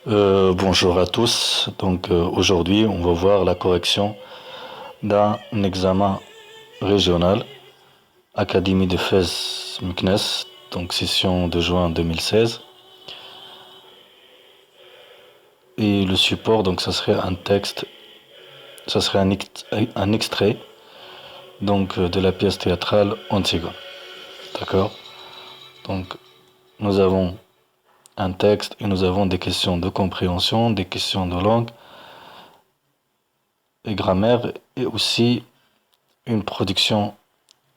Bonjour à tous. Aujourd'hui, on va voir la correction d'un examen régional, Académie de Fès-Meknès, donc session de juin 2016. Et le support, donc ça serait un texte, ça serait un extrait de la pièce théâtrale Antigone. D'accord? Donc nous avons un texte et nous avons des questions de compréhension, des questions de langue et grammaire et aussi une production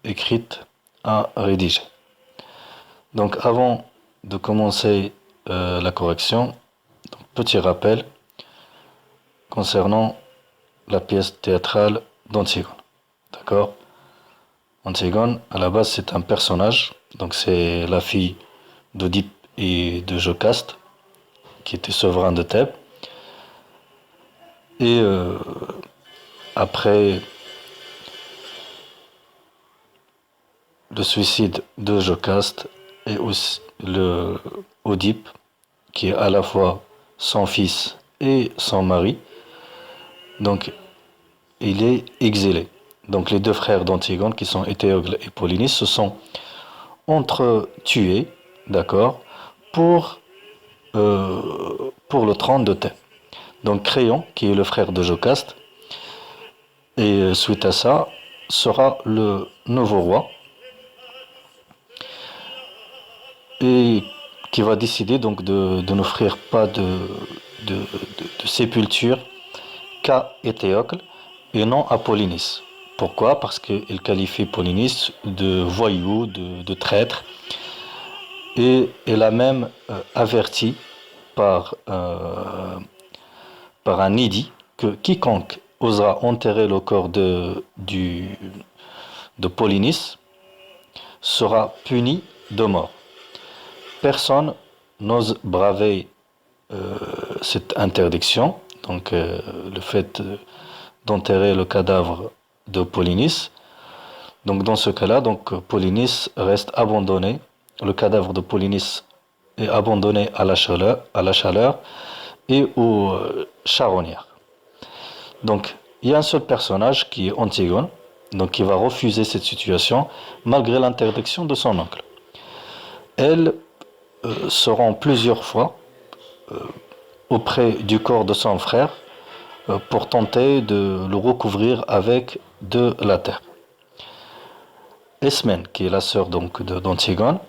écrite à rédiger. Donc avant de commencer la correction, petit rappel concernant la pièce théâtrale d'Antigone. D'accord? Antigone, à la base, c'est un personnage, donc c'est la fille d'Oedipe et de Jocaste, qui était souverain de Thèbes. Et après le suicide de Jocaste et aussi le Oedipe, qui est à la fois son fils et son mari, donc il est exilé. Donc les deux frères d'Antigone, qui sont Éthéocle et Polynice, se sont entre-tués, d'accord, pour le trône de Thèbes. Donc Créon, qui est le frère de Jocaste, et suite à ça, sera le nouveau roi, et qui va décider donc de n'offrir pas de sépulture qu'à Éthéocle et non à Polynice. Pourquoi? Parce qu'il qualifie Polynice de voyou, de traître, et il a même averti par, par un édit que quiconque osera enterrer le corps de Polynice sera puni de mort. Personne n'ose braver cette interdiction, le fait d'enterrer le cadavre de Polynice. Donc dans ce cas-là, Polynice reste abandonné, le cadavre de Polynice est abandonné à la chaleur et aux charognards. Donc il y a un seul personnage qui est Antigone, donc qui va refuser cette situation malgré l'interdiction de son oncle. Elle se rend plusieurs fois auprès du corps de son frère pour tenter de le recouvrir avec de la terre. Ismène, qui est la sœur d'Antigone,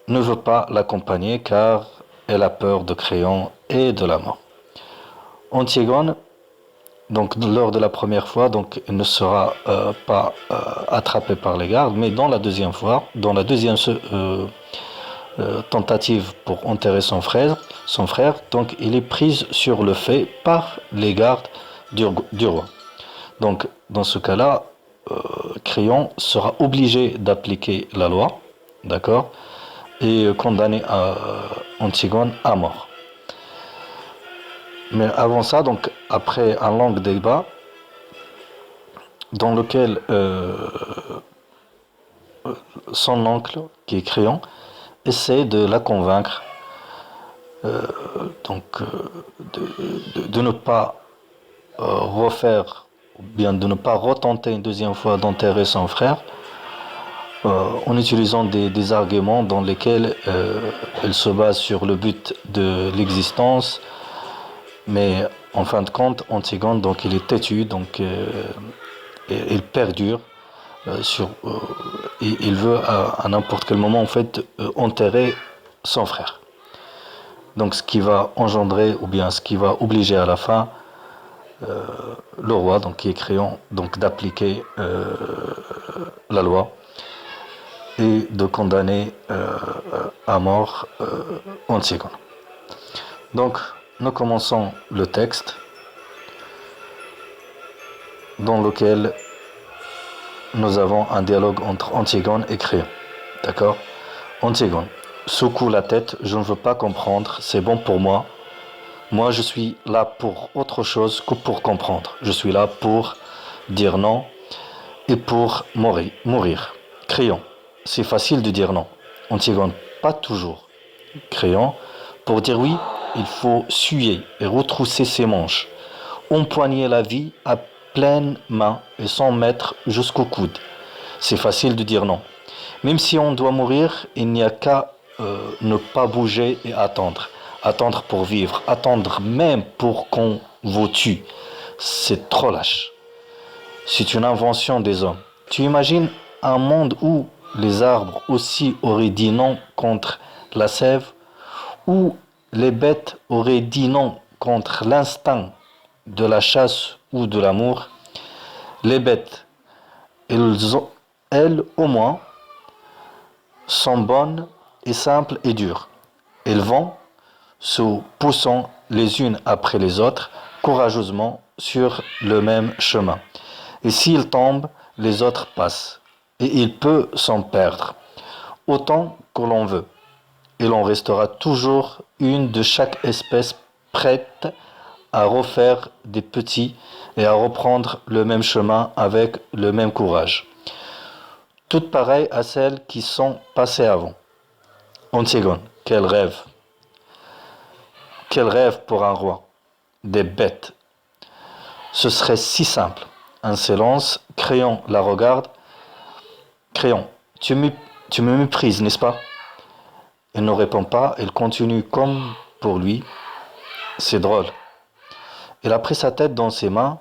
ne veut pas l'accompagner car elle a peur de Créon et de la mort. Antigone, donc lors de la première fois, donc elle ne sera pas attrapée par les gardes, mais dans la deuxième fois, dans la deuxième tentative pour enterrer son frère, donc il est prise sur le fait par les gardes du roi. Donc dans ce cas-là, Créon sera obligé d'appliquer la loi, d'accord, et condamner Antigone à mort. Mais avant ça, donc après un long débat dans lequel son oncle, qui est Créon, essaie de la convaincre de ne pas refaire, ou bien de ne pas retenter une deuxième fois d'enterrer son frère, en utilisant des arguments dans lesquels elle se base sur le but de l'existence, mais en fin de compte, Antigone, donc il est têtu, il perdure et il veut à n'importe quel moment en fait enterrer son frère. Donc ce qui va engendrer ou bien ce qui va obliger à la fin le roi, donc qui est Créon, donc d'appliquer la loi et de condamner à mort Antigone. Donc nous commençons le texte dans lequel nous avons un dialogue entre Antigone et Créon. D'accord? Antigone, secoue la tête, je ne veux pas comprendre, c'est bon pour moi. Moi, je suis là pour autre chose que pour comprendre. Je suis là pour dire non et pour mourir. Créon, c'est facile de dire non. Antigone, pas toujours. Créon, pour dire oui, il faut suer et retrousser ses manches, empoigner la vie à pleine main et s'en mettre jusqu'au coude. C'est facile de dire non. Même si on doit mourir, il n'y a qu'à ne pas bouger et attendre. Attendre pour vivre, attendre même pour qu'on vous tue. C'est trop lâche. C'est une invention des hommes. Tu imagines un monde où les arbres aussi auraient dit non contre la sève, où les bêtes auraient dit non contre l'instinct de la chasse ou de l'amour. Les bêtes, elles au moins, sont bonnes et simples et dures. Elles vont se poussant les unes après les autres courageusement sur le même chemin. Et s'ils tombent, les autres passent. Et il peut s'en perdre autant que l'on veut. Et l'on restera toujours une de chaque espèce prête à refaire des petits et à reprendre le même chemin avec le même courage. Toutes pareilles à celles qui sont passées avant. Antigone, quel rêve! Quel rêve pour un roi! Des bêtes! Ce serait si simple. Un silence, Créon la regarde. Créon, tu me méprises, n'est-ce pas? Elle ne répond pas, elle continue comme pour lui. C'est drôle. Elle a pris sa tête dans ses mains.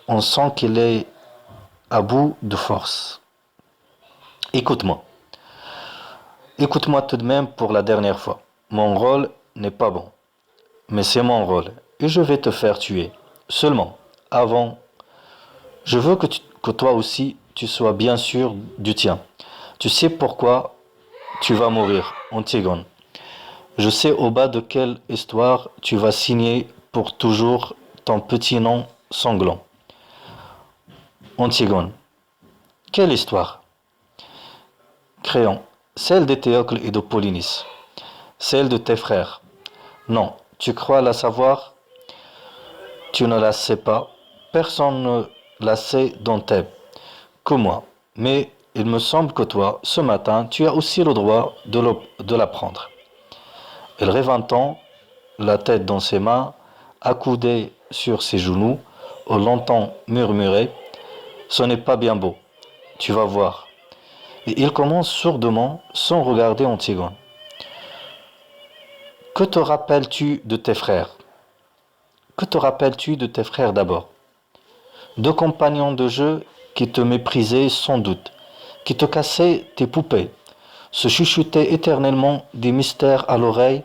On sent qu'elle est à bout de force. Écoute-moi. Écoute-moi tout de même pour la dernière fois. Mon rôle n'est pas bon. Mais c'est mon rôle. Et je vais te faire tuer. Seulement, avant, je veux que toi aussi, tu sois bien sûr du tien. Tu sais pourquoi tu vas mourir, Antigone. Je sais au bas de quelle histoire tu vas signer pour toujours ton petit nom sanglant. Antigone. Quelle histoire? Créon. Celle de Théocle et de Polynice. Celle de tes frères. Non, tu crois la savoir? Tu ne la sais pas. Personne ne la sait dans Thèbes que moi. Mais il me semble que toi, ce matin, tu as aussi le droit de l'apprendre. Elle revint la tête dans ses mains, accoudée sur ses genoux, au l'entend murmurer, ce n'est pas bien beau, tu vas voir. Et il commence sourdement, sans regarder Antigone. Que te rappelles-tu de tes frères? Que te rappelles-tu de tes frères d'abord? Deux compagnons de jeu qui te méprisaient sans doute, qui te cassaient tes poupées, se chuchotaient éternellement des mystères à l'oreille,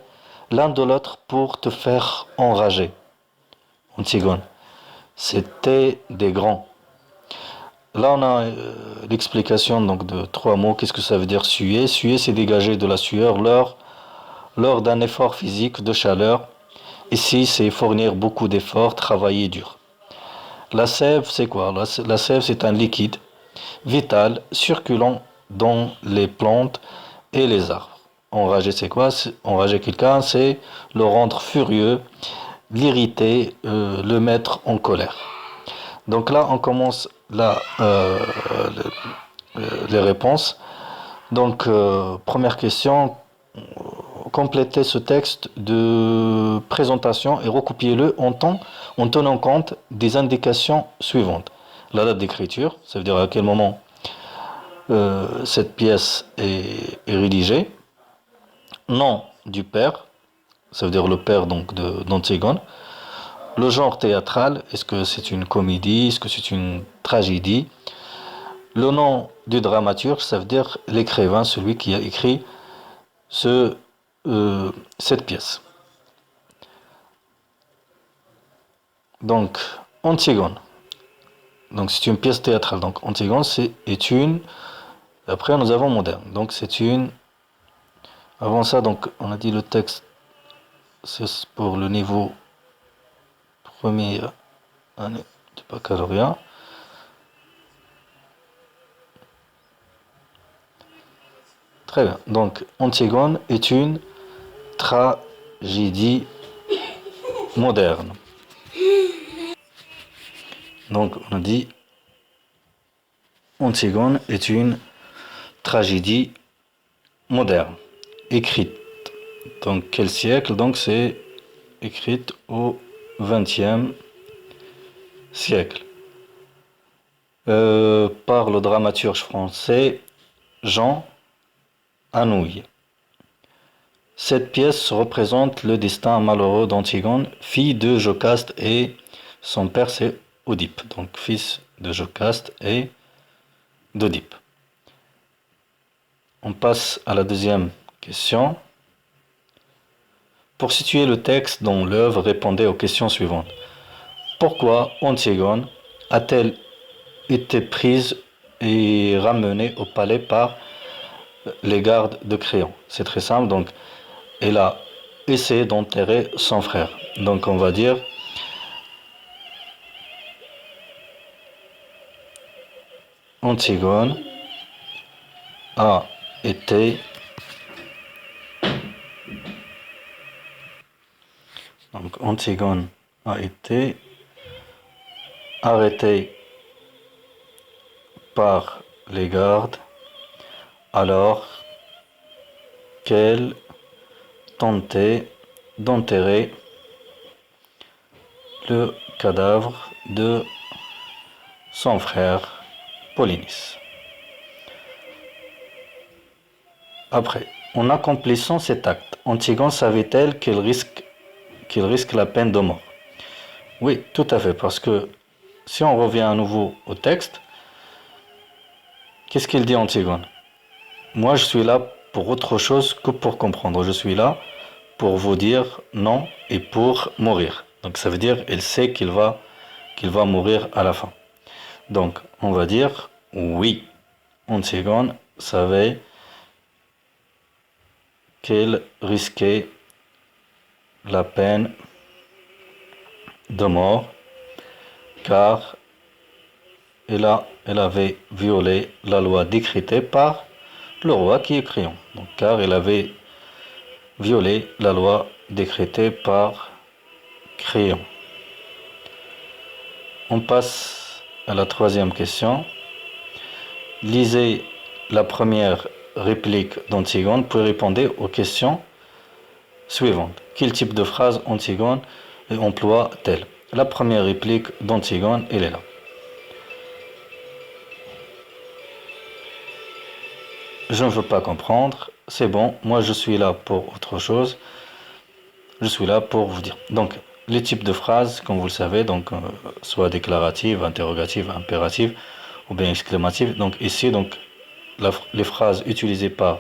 l'un de l'autre pour te faire enrager. Antigone, c'était des grands. Là, on a l'explication donc de trois mots. Qu'est-ce que ça veut dire suer? Suer, c'est dégager de la sueur lors d'un effort physique de chaleur. Ici, c'est fournir beaucoup d'efforts, travailler dur. La sève, c'est quoi? La sève, c'est un liquide vital circulant dans les plantes et les arbres. Enrager, c'est quoi? Enrager quelqu'un, c'est le rendre furieux, l'irriter, le mettre en colère. Donc là, on commence les réponses. Donc, première question, complétez ce texte de présentation et recopiez-le en tenant compte des indications suivantes. La date d'écriture, ça veut dire à quel moment cette pièce est rédigée. Nom du père, ça veut dire le père donc d'Antigone. Le genre théâtral, est-ce que c'est une comédie, est-ce que c'est une tragédie? Le nom du dramaturge, ça veut dire l'écrivain, celui qui a écrit cette pièce. Donc, Antigone. Donc, c'est une pièce théâtrale. Donc, Antigone est une. Après, nous avons moderne. Donc, c'est une. Avant ça, donc, on a dit le texte, c'est pour le niveau première année du baccalauréat. Très bien. Donc, Antigone est une tragédie moderne. Donc, on a dit Antigone est une tragédie moderne. Écrite. Donc, quel siècle? Donc, c'est écrite au XXe siècle par le dramaturge français Jean Anouilh. Cette pièce représente le destin malheureux d'Antigone, fille de Jocaste, et son père c'est Oedipe, donc fils de Jocaste et d'Oedipe. On passe à la deuxième question. Pour situer le texte dont l'œuvre, répondez aux questions suivantes. Pourquoi Antigone a-t-elle été prise et ramenée au palais par les gardes de Créon? C'est très simple, donc elle a essayé d'enterrer son frère. Donc on va dire Antigone a été Antigone a été arrêtée par les gardes alors qu'elle tentait d'enterrer le cadavre de son frère Polynice. Après, en accomplissant cet acte, Antigone savait-elle qu'il risque la peine de mort? Oui, tout à fait, parce que si on revient à nouveau au texte, qu'est-ce qu'il dit Antigone? Moi, je suis là pour autre chose que pour comprendre. Je suis là pour vous dire non et pour mourir. Donc ça veut dire elle sait qu'il va mourir à la fin. Donc on va dire oui. Antigone savait qu'elle risquait la peine de mort car elle avait violé la loi décrétée par le roi qui est Créon. Donc car elle avait violé la loi décrétée par Créon. On passe à la troisième question. Lisez la première réplique d'Antigone pour répondre aux questions suivantes. Quel type de phrase Antigone emploie-t-elle? La première réplique d'Antigone, elle est là. Je ne veux pas comprendre, c'est bon, moi je suis là pour autre chose. Je suis là pour vous dire. Donc, les types de phrases, comme vous le savez, donc soit déclarative, interrogative, impérative ou bien exclamative. Donc ici, donc les phrases utilisées par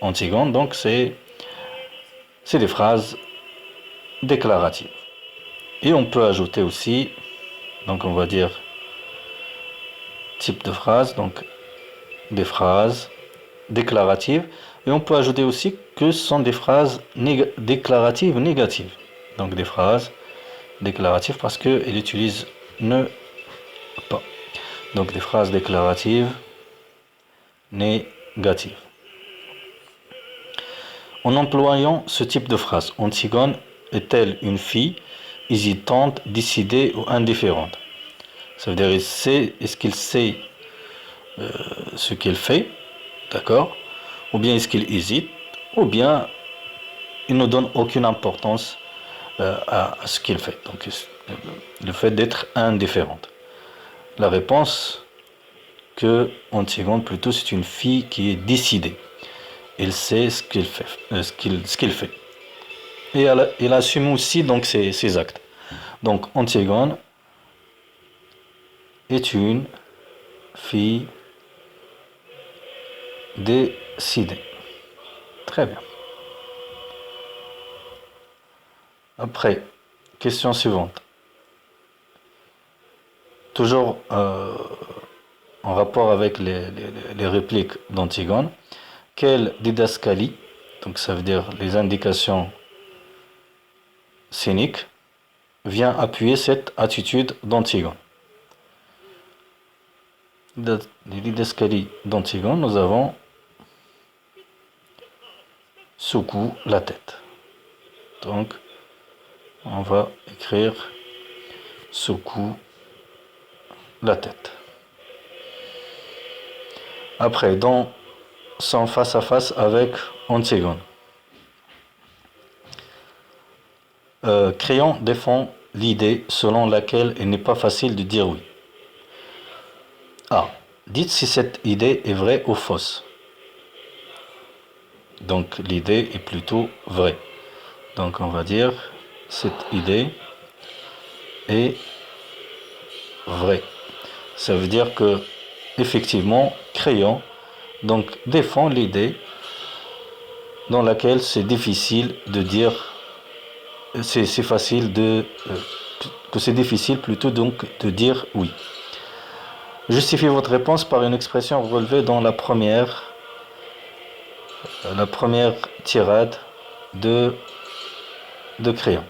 Antigone, donc c'est des phrases déclaratives. Et on peut ajouter aussi, donc on va dire type de phrase, donc des phrases déclaratives. Et on peut ajouter aussi que ce sont des phrases déclaratives négatives. Donc des phrases déclaratives parce qu'elles utilisent ne pas. Donc des phrases déclaratives négatives. En employant ce type de phrase, Antigone est-elle une fille hésitante, décidée ou indifférente? Ça veut dire est-ce qu'il sait ce qu'il fait, d'accord? Ou bien est-ce qu'il hésite, ou bien il ne donne aucune importance à ce qu'il fait. Donc le fait d'être indifférente. La réponse que Antigone plutôt c'est une fille qui est décidée. Elle sait ce qu'il fait, Et elle assume aussi donc ses actes. Donc Antigone est une fille décidée. Très bien. Après, question suivante. Toujours en rapport avec les répliques d'Antigone. Quelle didascalie, donc ça veut dire les indications scéniques, vient appuyer cette attitude d'Antigone? Les didascalies d'Antigone, nous avons secoue la tête. Donc, on va écrire secoue la tête. Après, dans son face-à-face avec Antigone. Crayon défend l'idée selon laquelle il n'est pas facile de dire oui. A. Dites si cette idée est vraie ou fausse. Donc l'idée est plutôt vraie. Donc on va dire cette idée est vraie. Ça veut dire que effectivement Crayon donc défend l'idée dans laquelle c'est difficile de dire, c'est facile de que c'est difficile plutôt donc de dire oui. Justifiez votre réponse par une expression relevée dans la première tirade de Crayon.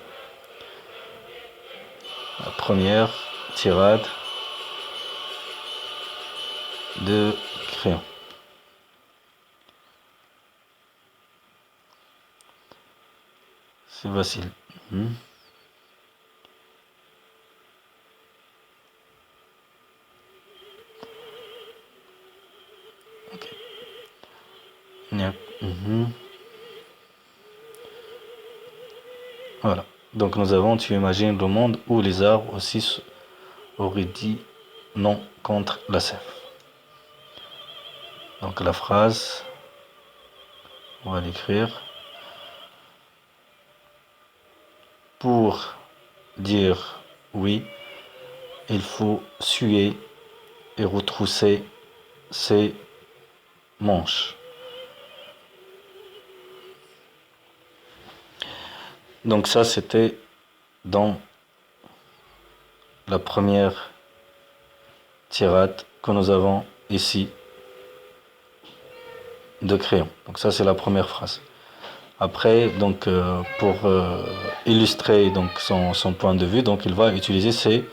La première tirade de Crayon. C'est facile. Ok. Voilà. Donc nous avons, tu imagines le monde où les arbres aussi auraient dit non contre la sève. Donc la phrase, on va l'écrire. Pour dire oui, il faut suer et retrousser ses manches. Donc ça, c'était dans la première tirade que nous avons ici de Crayon. Donc ça, c'est la première phrase. Après, donc pour illustrer donc son point de vue, donc il va utiliser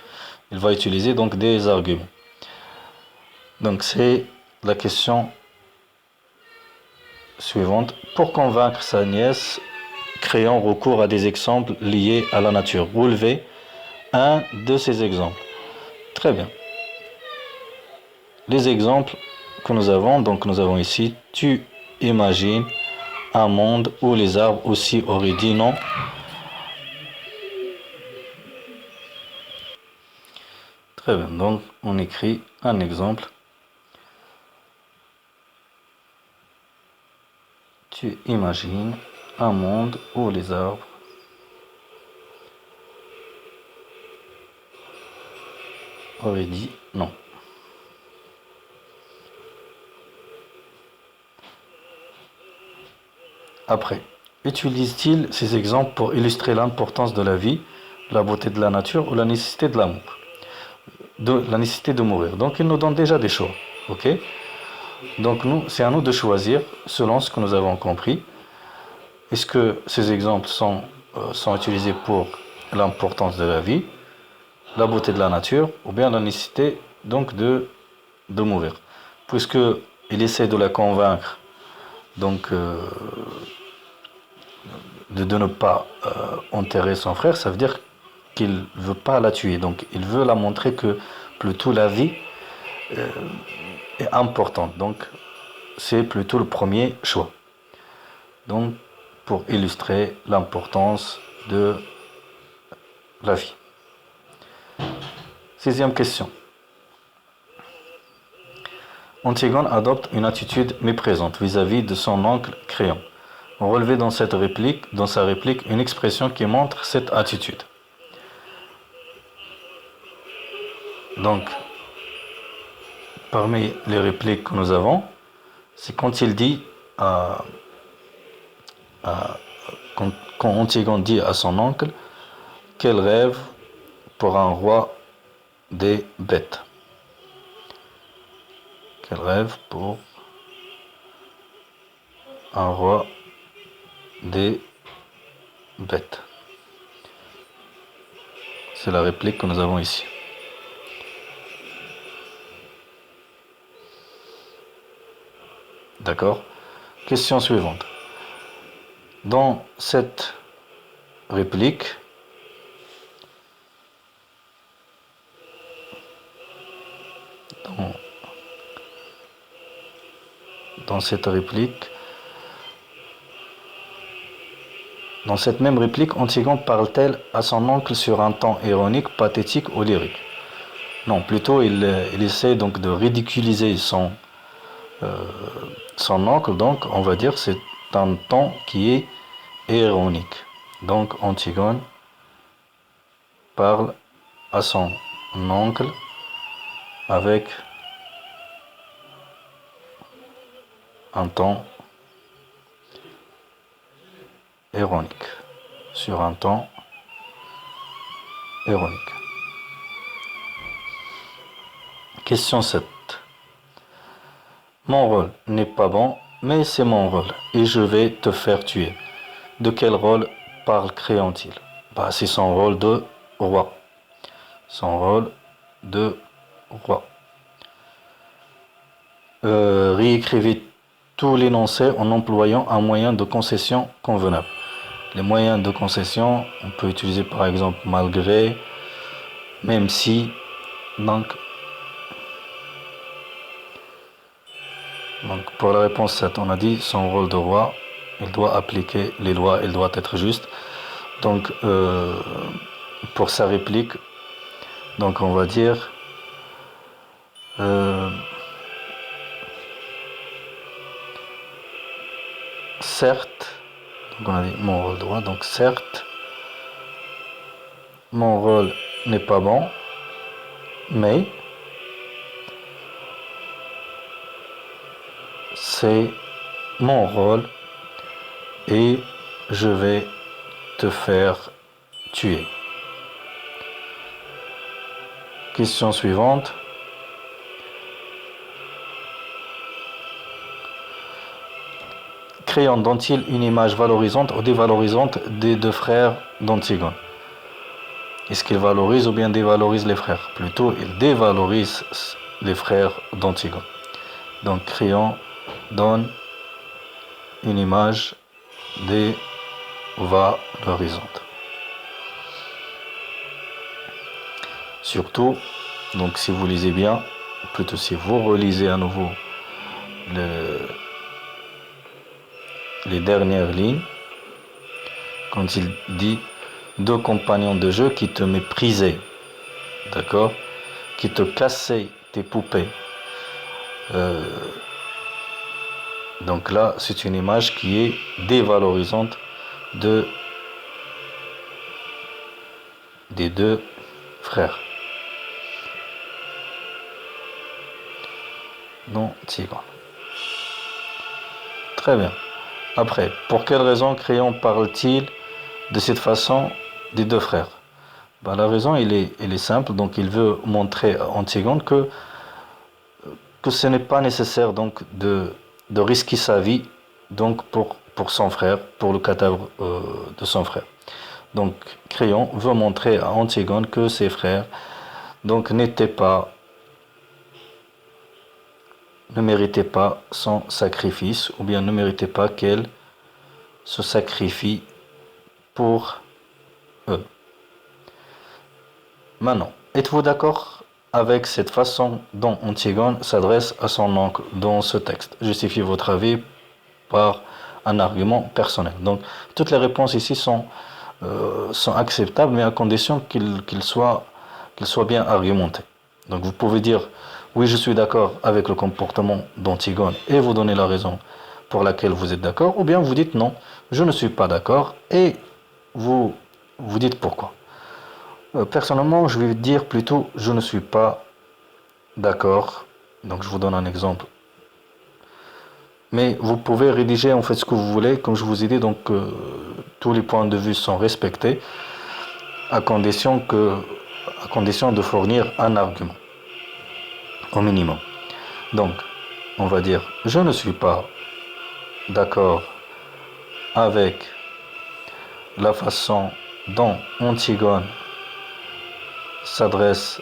donc des arguments. Donc c'est la question suivante. Pour convaincre sa nièce, Crayon recourt à des exemples liés à la nature. Relevez un de ces exemples. Très bien. Les exemples que nous avons, donc nous avons ici, tu imagines un monde où les arbres aussi auraient dit non. Très bien, donc on écrit un exemple. Tu imagines un monde où les arbres auraient dit non. Après, utilise-t-il ces exemples pour illustrer l'importance de la vie, la beauté de la nature ou la nécessité de l'amour, la nécessité de mourir? Donc il nous donne déjà des choix, ok? Donc c'est à nous de choisir selon ce que nous avons compris. Est-ce que ces exemples sont utilisés pour l'importance de la vie, la beauté de la nature ou bien la nécessité donc de mourir? Puisque il essaie de la convaincre donc de ne pas enterrer son frère, ça veut dire qu'il ne veut pas la tuer. Donc il veut la montrer que plutôt la vie est importante. Donc c'est plutôt le premier choix. Donc pour illustrer l'importance de la vie. 6e question. Antigone adopte une attitude méprisante vis-à-vis de son oncle Crayon. On relevait dans sa réplique une expression qui montre cette attitude. Donc, parmi les répliques que nous avons, c'est quand il dit, quand Antigone dit à son oncle, quel rêve pour un roi des bêtes. Quel rêve pour un roi des bêtes. C'est la réplique que nous avons ici. D'accord? Question suivante. Dans cette réplique, Dans cette même réplique, Antigone parle-t-elle à son oncle sur un ton ironique, pathétique ou lyrique? Non, plutôt il essaie donc de ridiculiser son oncle, donc on va dire c'est un ton qui est ironique. Donc Antigone parle à son oncle avec un ton ironique, sur un ton ironique. Question 7. Mon rôle n'est pas bon, mais c'est mon rôle, et je vais te faire tuer. De quel rôle parle Créon-il? C'est son rôle de roi. Son rôle de roi. Réécrivez tout l'énoncé en employant un moyen de concession convenable. Les moyens de concession, on peut utiliser par exemple malgré, même si. Donc pour la réponse 7, on a dit son rôle de roi, il doit appliquer les lois, il doit être juste. Donc pour sa réplique, donc on va dire certes, donc on a dit mon rôle de roi, donc certes, mon rôle n'est pas bon, mais c'est mon rôle et je vais te faire tuer. Question suivante. Créon donne-t-il une image valorisante ou dévalorisante des deux frères d'Antigone? Est-ce qu'il valorise ou bien dévalorise les frères? Plutôt, il dévalorise les frères d'Antigone. Donc, Créon donne une image dévalorisante. Surtout, donc si vous lisez bien, plutôt si vous relisez à nouveau les dernières lignes, quand il dit deux compagnons de jeu qui te méprisaient, d'accord, qui te cassaient tes poupées. Donc là, c'est une image qui est dévalorisante des deux frères. d'Antigone. Très bien. Après, pour quelle raison Créon parle-t-il de cette façon des deux frères? La raison, elle est simple. Donc, il veut montrer à Antigone que ce n'est pas nécessaire donc de risquer sa vie donc pour son frère, pour le cadavre de son frère. Donc, Créon veut montrer à Antigone que ses frères donc ne méritaient pas son sacrifice, ou bien ne méritaient pas qu'elle se sacrifie pour eux. Maintenant, êtes-vous d'accord avec cette façon dont Antigone s'adresse à son oncle dans ce texte? Justifiez votre avis par un argument personnel. Donc, toutes les réponses ici sont acceptables, mais à condition qu'ils soient bien argumentés. Donc, vous pouvez dire oui, je suis d'accord avec le comportement d'Antigone et vous donnez la raison pour laquelle vous êtes d'accord, ou bien vous dites non, je ne suis pas d'accord et vous dites pourquoi. Personnellement, je vais dire plutôt je ne suis pas d'accord. Donc, je vous donne un exemple. Mais vous pouvez rédiger en fait ce que vous voulez, comme je vous ai dit, donc tous les points de vue sont respectés à condition de fournir un argument au minimum. Donc, on va dire je ne suis pas d'accord avec la façon dont Antigone s'adresse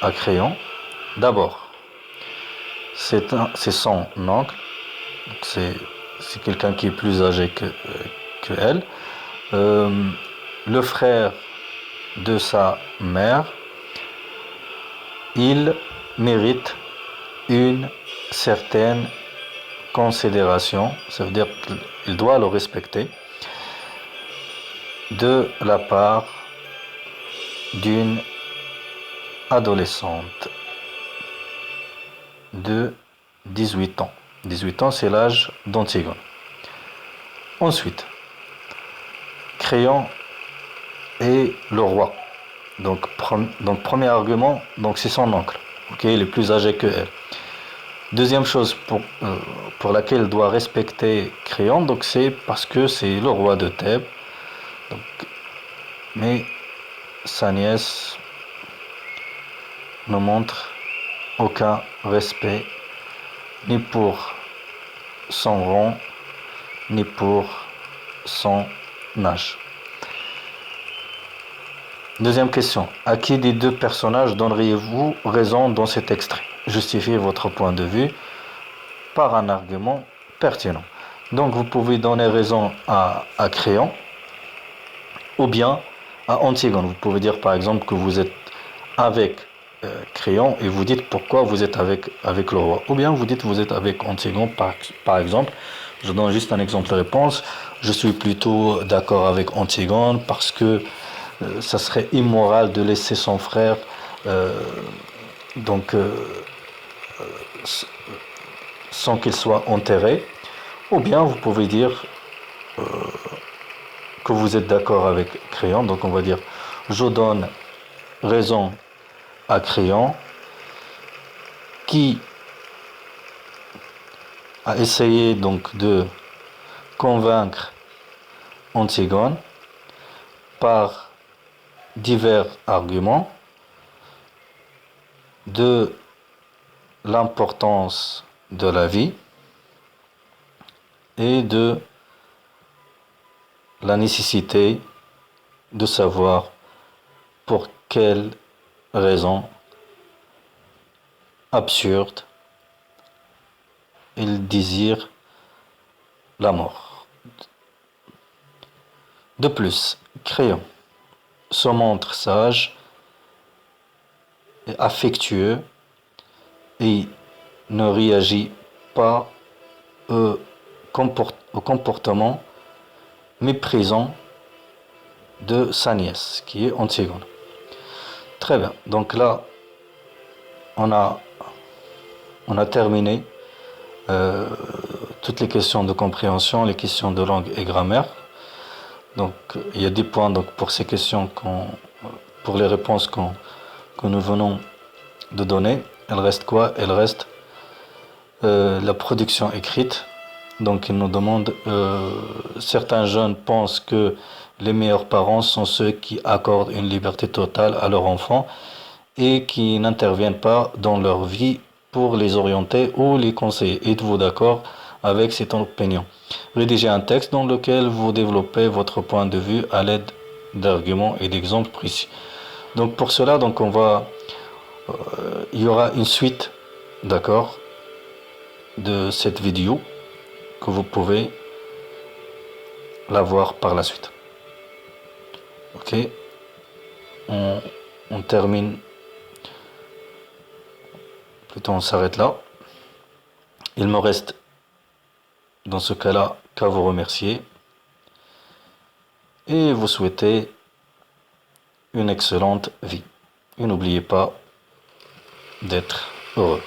à Créon. D'abord, c'est son oncle, c'est quelqu'un qui est plus âgé que elle. Le frère de sa mère, il mérite une certaine considération, ça veut dire qu'il doit le respecter. de la part d'une adolescente de 18 ans. 18 ans, c'est l'âge d'Antigone. Ensuite, Créon et le roi. Donc, premier argument, donc c'est son oncle. Ok, il est plus âgé que elle. Deuxième chose pour laquelle elle doit respecter Créon, donc c'est parce que c'est le roi de Thèbes. Donc, mais sa nièce ne montre aucun respect ni pour son rang, ni pour son âge. Deuxième question. À qui des deux personnages donneriez-vous raison dans cet extrait? Justifiez votre point de vue par un argument pertinent. Donc vous pouvez donner raison à Créon ou bien à Antigone. Vous pouvez dire par exemple que vous êtes avec Créon et vous dites pourquoi vous êtes avec le roi. Ou bien vous dites que vous êtes avec Antigone par exemple. Je donne juste un exemple de réponse. Je suis plutôt d'accord avec Antigone parce que ça serait immoral de laisser son frère donc sans qu'il soit enterré. Ou bien vous pouvez dire que vous êtes d'accord avec Créon. Donc on va dire je donne raison à Créon qui a essayé donc de convaincre Antigone par divers arguments de l'importance de la vie et de la nécessité de savoir pour quelles raisons absurdes il désire la mort. De plus, Créon se montre sage et affectueux et ne réagit pas au comportement méprisant de sa nièce, qui est Antigone. Très bien, donc là, on a terminé toutes les questions de compréhension, les questions de langue et grammaire. Donc, il y a des points donc, pour ces questions, pour les réponses que nous venons de donner. Il reste quoi? Il reste la production écrite. Donc, il nous demande, certains jeunes pensent que les meilleurs parents sont ceux qui accordent une liberté totale à leurs enfants et qui n'interviennent pas dans leur vie pour les orienter ou les conseiller. Êtes-vous d'accord avec cette opinion? Rédigez un texte dans lequel vous développez votre point de vue à l'aide d'arguments et d'exemples précis. Donc pour cela, donc il y aura une suite, d'accord, de cette vidéo que vous pouvez la voir par la suite. Ok, on termine, plutôt on s'arrête là. Il me reste dans ce cas-là qu'à vous remercier et vous souhaiter une excellente vie. Et n'oubliez pas d'être heureux.